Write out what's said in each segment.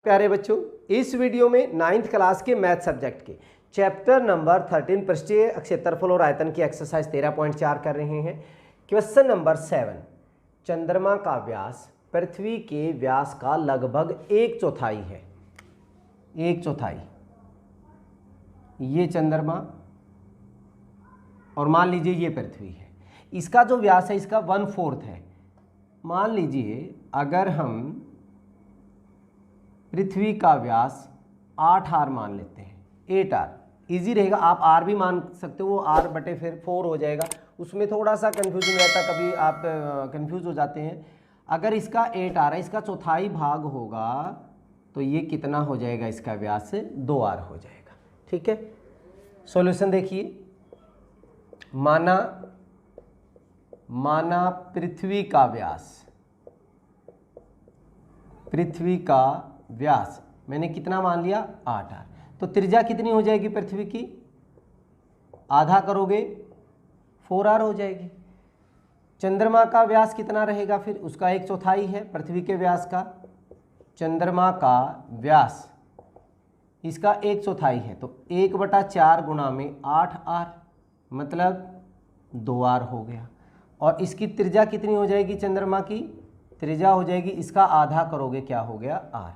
प्यारे बच्चों, इस वीडियो में 9th क्लास के मैथ सब्जेक्ट के चैप्टर नंबर 13 पृष्ठीय क्षेत्रफल और आयतन की एक्सरसाइज 13.4 कर रहे हैं। क्वेश्चन नंबर 7, चंद्रमा का व्यास पृथ्वी के व्यास का लगभग 1/4 है। 1/4 ये चंद्रमा और मान लीजिए ये पृथ्वी है। इसका जो व्यास है इसका 1/4 है। मान लीजिए अगर हम पृथ्वी का व्यास 8r मान लेते हैं, 8r इजी रहेगा। आप r भी मान सकते हो, वो r बटे फिर 4 हो जाएगा। उसमें थोड़ा सा कन्फ्यूजन रहता, कभी आप कन्फ्यूज हो जाते हैं। अगर इसका 8r है, इसका चौथाई भाग होगा तो ये कितना हो जाएगा, इसका व्यास 2r हो जाएगा। ठीक है, सॉल्यूशन देखिए। माना पृथ्वी का व्यास मैंने कितना मान लिया, 8r। तो त्रिज्या कितनी हो जाएगी पृथ्वी की, आधा करोगे 4r हो जाएगी। चंद्रमा का व्यास कितना रहेगा, फिर उसका 1/4 है पृथ्वी के व्यास का। चंद्रमा का व्यास इसका 1/4 है, तो 1/4 गुणा में 8r मतलब 2r हो गया। और इसकी त्रिज्या कितनी हो जाएगी, चंद्रमा की त्रिज्या हो जाएगी, इसका आधा करोगे क्या हो गया, r।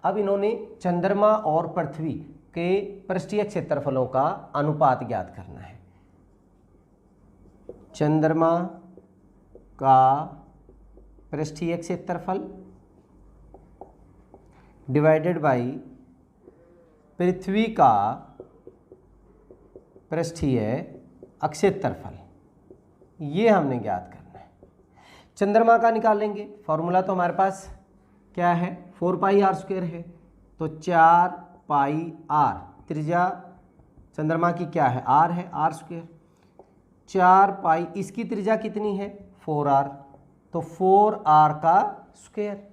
अब इन्होंने चंद्रमा और पृथ्वी के पृष्ठीय क्षेत्रफलों का अनुपात ज्ञात करना है। चंद्रमा का पृष्ठीय क्षेत्रफल डिवाइडेड बाई पृथ्वी का पृष्ठीय क्षेत्रफल, ये हमने ज्ञात करना है। चंद्रमा का निकालेंगे, फॉर्मूला तो हमारे पास क्या है, 4πr² है, तो 4πr, त्रिज्या चंद्रमा की क्या है, r है, r²। 4π, इसकी त्रिज्या कितनी है, 4r, तो 4r का स्क्वायर।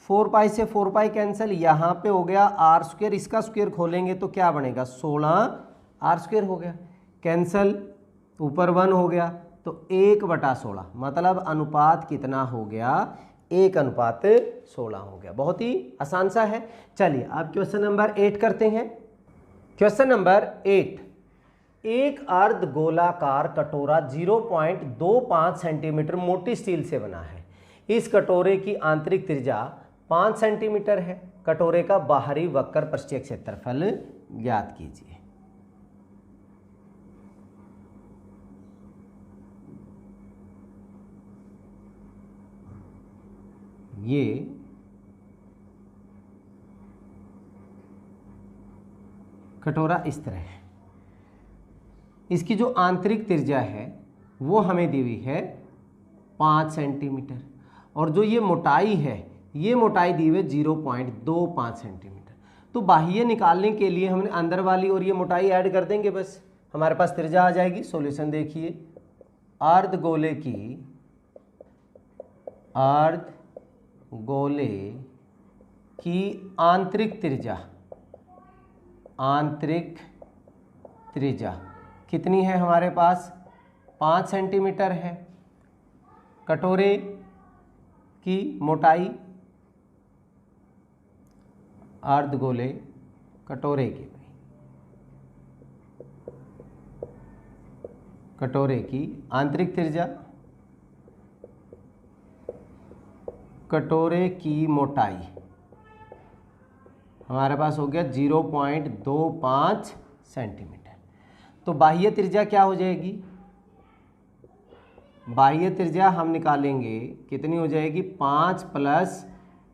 4π से 4π कैंसिल, यहाँ पे हो गया r², इसका स्क्वायर खोलेंगे तो क्या बनेगा, 16r² हो गया। कैंसिल, ऊपर 1 हो गया, तो 1/16, मतलब अनुपात कितना हो गया, 1/16 हो गया। बहुत ही आसान सा है। चलिए अब क्वेश्चन नंबर 8 करते हैं। क्वेश्चन नंबर 8, एक अर्ध गोलाकार कटोरा 0.25 सेंटीमीटर मोटी स्टील से बना है। इस कटोरे की आंतरिक त्रिज्या 5 सेंटीमीटर है। कटोरे का बाहरी वक्र पृष्ठीय क्षेत्रफल ज्ञात कीजिए। ये कटोरा इस तरह है। इसकी जो आंतरिक त्रिज्या है वो हमें दी हुई है 5 सेंटीमीटर, और जो ये मोटाई है, ये मोटाई दी हुई है 0.25 सेंटीमीटर। तो बाह्य निकालने के लिए हमने अंदर वाली और ये मोटाई ऐड कर देंगे, बस हमारे पास त्रिज्या आ जाएगी। सॉल्यूशन देखिए, अर्धगोले की आंतरिक त्रिज्या कितनी है, हमारे पास 5 सेंटीमीटर है। कटोरे की मोटाई, अर्धगोले कटोरे की आंतरिक त्रिज्या, कटोरे की मोटाई हमारे पास हो गया 0.25 सेंटीमीटर। तो बाह्य त्रिज्या क्या हो जाएगी, बाह्य त्रिज्या हम निकालेंगे कितनी हो जाएगी, 5 +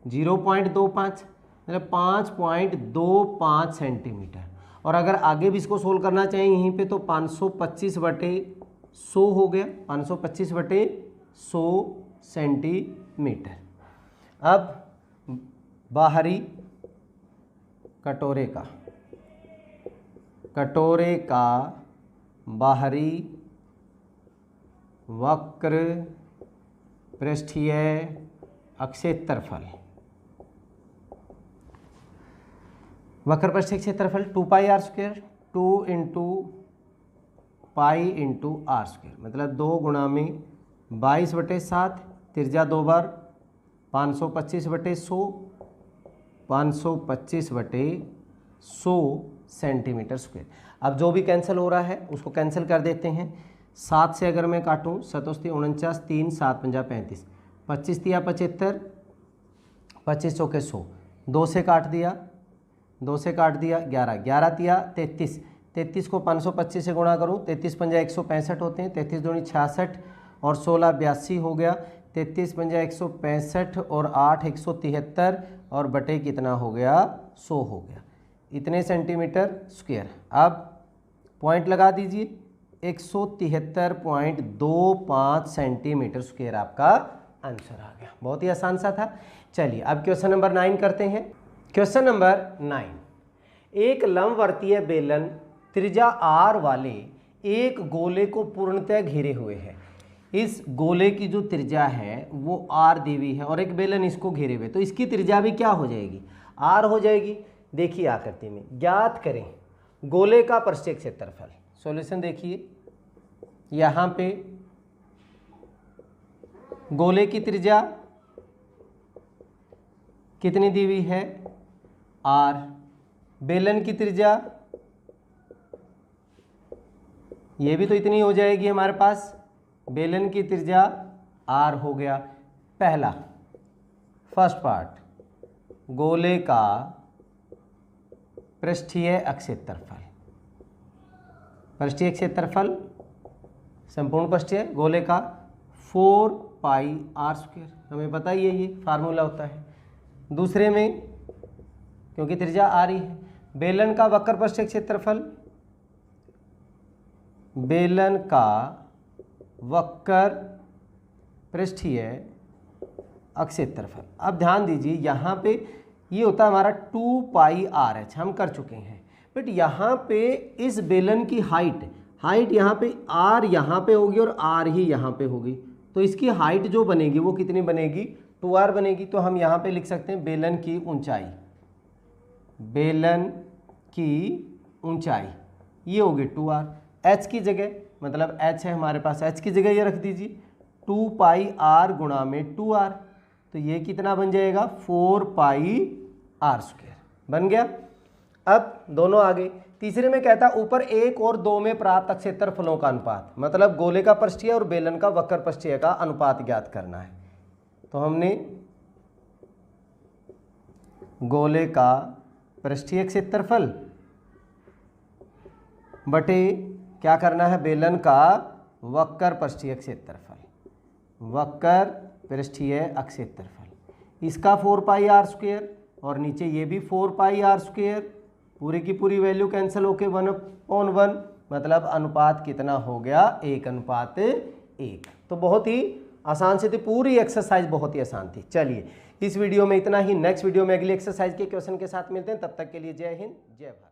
0.25 मतलब 5.25 सेंटीमीटर। और अगर आगे भी इसको सोल्व करना चाहिए यहीं पे, तो 525/100 हो गया, 525/100 सेंटीमीटर। अब बाहरी कटोरे का बाहरी वक्र पृष्ठीय क्षेत्रफल, वक्र पृष्ठीय क्षेत्रफल 2πr², 2 × पाई × r², मतलब 2 गुणा में 22/7, त्रिज्या 2 बार 525/100, 525/100 सेंटीमीटर स्क्वायर। अब जो भी कैंसिल हो रहा है उसको कैंसिल कर देते हैं। 7 से अगर मैं काटूँ 7 49 3 7 50 35 25 तिया 75 25 चौके 100 2 से काट दिया 11 11 तिया 33 33 को 525 से गुणा करूँ 33 पंजा 165 होते हैं 33 दूनी 66 और 16 82 हो गया 33 पंजा 165 और 8 173 और बटे कितना हो गया 100 हो गया इतने सेंटीमीटर स्क्वायर। अब पॉइंट लगा दीजिए 173.25 सेंटीमीटर स्क्वायर आपका आंसर आ गया। बहुत ही आसान सा था। चलिए अब क्वेश्चन नंबर 9 करते हैं। क्वेश्चन नंबर 9, एक लंबवर्तीय बेलन त्रिज्या r वाले एक गोले को पूर्णतः घेरे हुए है। इस गोले की जो त्रिज्या है वो r दी हुई है और एक बेलन इसको घेरे हुए, तो इसकी त्रिज्या भी क्या हो जाएगी, r हो जाएगी। देखिए आकृति में ज्ञात करें गोले का पृष्ठीय क्षेत्रफल। सॉल्यूशन देखिए, यहाँ पे गोले की त्रिज्या कितनी दी हुई है r, बेलन की त्रिज्या ये भी तो इतनी हो जाएगी हमारे पास, बेलन की त्रिज्या r हो गया। पहला फर्स्ट पार्ट, गोले का पृष्ठीय क्षेत्रफल, पृष्ठीय क्षेत्रफल संपूर्ण पृष्ठीय गोले का 4πr², हमें पता ही है ये फार्मूला होता है। दूसरे में क्योंकि त्रिज्या आ रही है, बेलन का वक्र पृष्ठीय क्षेत्रफल, बेलन का वक्र पृष्ठीय क्षेत्रफल। अब ध्यान दीजिए यहाँ पे ये होता है हमारा 2πrh, हम कर चुके हैं, बट यहाँ पे इस बेलन की हाइट यहाँ पे r यहाँ पे होगी और r ही यहाँ पे होगी, तो इसकी हाइट जो बनेगी वो कितनी बनेगी, 2r बनेगी। तो हम यहाँ पे लिख सकते हैं बेलन की ऊंचाई, बेलन की ऊंचाई ये होगी 2r, h की जगह मतलब h है हमारे पास, h की जगह ये रख दीजिए 2πr गुणा में 2r, तो ये कितना बन जाएगा 4πr² बन गया। अब दोनों आगे, तीसरे में कहता है ऊपर 1 और 2 में प्राप्त क्षेत्रफलों का अनुपात, मतलब गोले का पृष्ठीय और बेलन का वक्र पृष्ठीय का अनुपात ज्ञात करना है। तो हमने गोले का पृष्ठीय क्षेत्रफल बटे क्या करना है, बेलन का वक्र पृष्ठीय क्षेत्रफल, वक्र पृष्ठीय क्षेत्रफल, इसका 4πr² और नीचे ये भी 4πr², पूरी की पूरी वैल्यू कैंसिल होके 1/1, मतलब अनुपात कितना हो गया 1:1। तो बहुत ही आसान से थी, पूरी एक्सरसाइज बहुत ही आसान थी। चलिए इस वीडियो में इतना ही, नेक्स्ट वीडियो में अगली एक्सरसाइज के क्वेश्चन के साथ मिलते हैं, तब तक के लिए जय हिंद जय भारत।